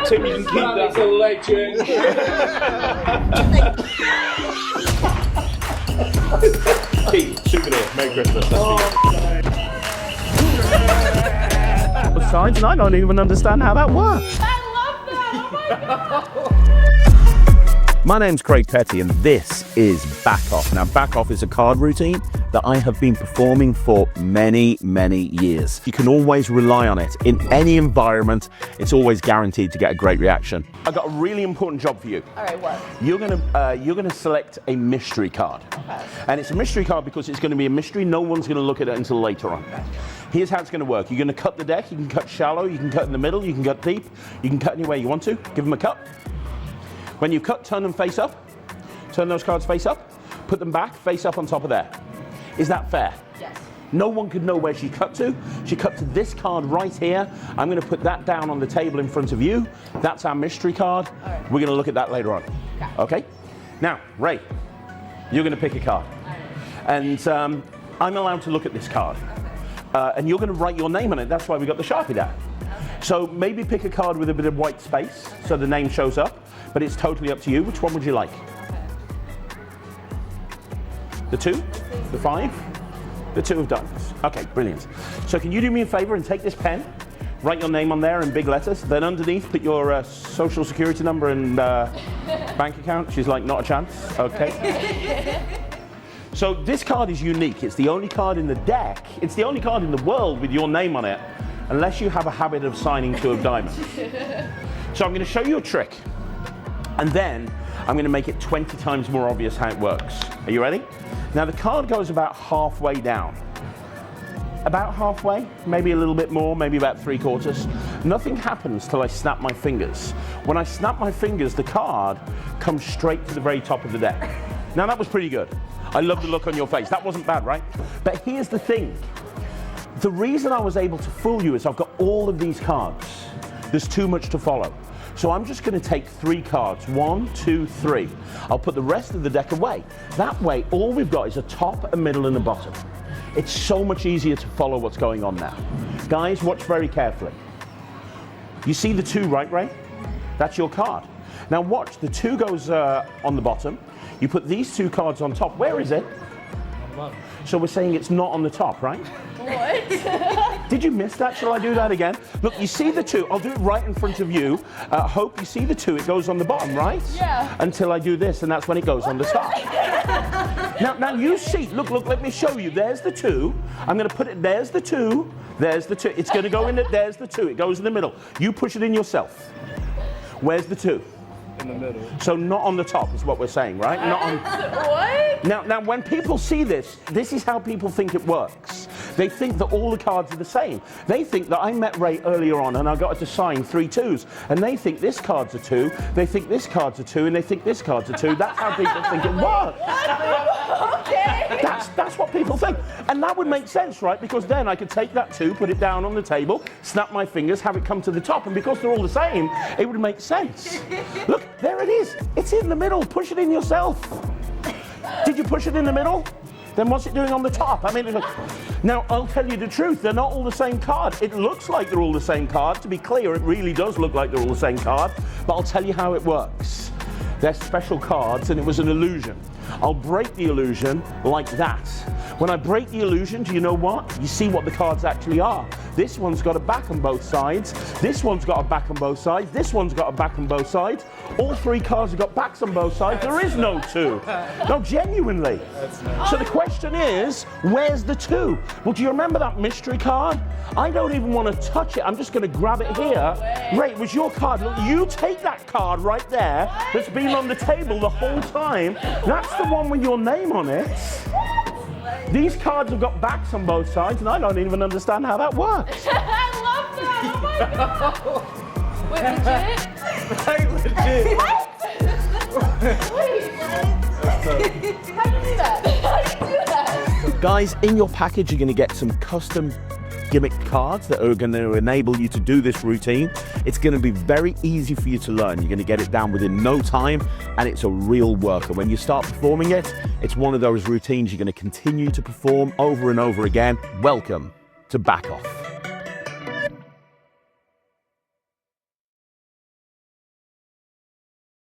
Tim, you can keep that. It's a legend. Keith, souvenir. Merry Christmas. Signs, and I don't even understand how that works. I love that. Oh my God. My name's Craig Petty, and this is Back Off. Now, Back Off is a card routine that I have been performing for many, many years. You can always rely on it. In any environment, it's always guaranteed to get a great reaction. I've got a really important job for you. All right, what? You're gonna select a mystery card. Okay. And it's a mystery card because it's gonna be a mystery. No one's gonna look at it until later on. Here's how it's gonna work. You're gonna cut the deck. You can cut shallow, you can cut in the middle, you can cut deep, you can cut any way you want to. Give them a cut. When you cut, turn them face up. Turn those cards face up. Put them back, face up on top of there. Is that fair? Yes. No one could know where she cut to. She cut to this card right here. I'm going to put that down on the table in front of you. That's our mystery card. All right. We're going to look at that later on. Okay? Now, Ray, you're going to pick a card. And I'm allowed to look at this card. And you're going to write your name on it. That's why we got the Sharpie there. So maybe pick a card with a bit of white space so the name shows up. But it's totally up to you. Which one would you like? The 2? The 5? The 2 of diamonds. Okay, brilliant. So can you do me a favor and take this pen, write your name on there in big letters, then underneath put your social security number and bank account. She's like, not a chance. Okay. So this card is unique. It's the only card in the deck. It's the only card in the world with your name on it, unless you have a habit of signing 2 of diamonds. So I'm going to show you a trick. And then I'm going to make it 20 times more obvious how it works. Are you ready? Now the card goes about halfway down. About halfway, maybe a little bit more, maybe about 3/4. Nothing happens till I snap my fingers. When I snap my fingers, the card comes straight to the very top of the deck. Now that was pretty good. I love the look on your face. That wasn't bad, right? But here's the thing. The reason I was able to fool you is I've got all of these cards. There's too much to follow. So I'm just going to take 3 cards. 1, 2, 3. I'll put the rest of the deck away. That way, all we've got is a top, a middle, and a bottom. It's so much easier to follow what's going on now. Guys, watch very carefully. You see the 2, right, Ray? That's your card. Now watch, the 2 goes on the bottom. You put these 2 cards on top. Where is it? So we're saying it's not on the top, right? What? Did you miss that? Shall I do that again? Look, you see the 2. I'll do it right in front of you. Hope you see the 2. It goes on the bottom, right? Yeah. Until I do this, and that's when it goes on the top. Now you see. Look. Let me show you. There's the 2. I'm going to put it. There's the 2. There's the 2. It's going to go in. There's the 2. It goes in the middle. You push it in yourself. Where's the 2? In the middle. So not on the top is what we're saying, right? Not on. What? Now, when people see this, this is how people think it works. They think that all the cards are the same. They think that I met Ray earlier on and I got her to sign 3 2s. And they think this card's a 2, they think this card's a 2, and they think this card's a 2. That's how people think it works. Okay. That's what people think. And that would make sense, right? Because then I could take that 2, put it down on the table, snap my fingers, have it come to the top. And because they're all the same, it would make sense. Look, there it is. It's in the middle. Push it in yourself. Did you push it in the middle? Then what's it doing on the top? I mean, look. Now, I'll tell you the truth. They're not all the same card. It looks like they're all the same card. To be clear, it really does look like they're all the same card. But I'll tell you how it works. They're special cards, and it was an illusion. I'll break the illusion like that. When I break the illusion, do you know what? You see what the cards actually are. This one's got a back on both sides. This one's got a back on both sides. This one's got a back on both sides. All 3 cards have got backs on both sides. There is no 2. No, genuinely. So the question is, where's the 2? Well, do you remember that mystery card? I don't even want to touch it. I'm just going to grab it here. Ray, it was your card. Look, you take that card right there that's been on the table the whole time. That's the one with your name on it. These cards have got backs on both sides, and I don't even understand how that works. I love that. Oh my God. Wait, legit? Legit. Wait. How do you do that? How do you do that? Guys, in your package, you're going to get some custom gimmick cards that are going to enable you to do this routine. It's going to be very easy for you to learn. You're going to get it down within no time, and it's a real worker. When you start performing it, it's one of those routines you're going to continue to perform over and over again. Welcome to Back Off.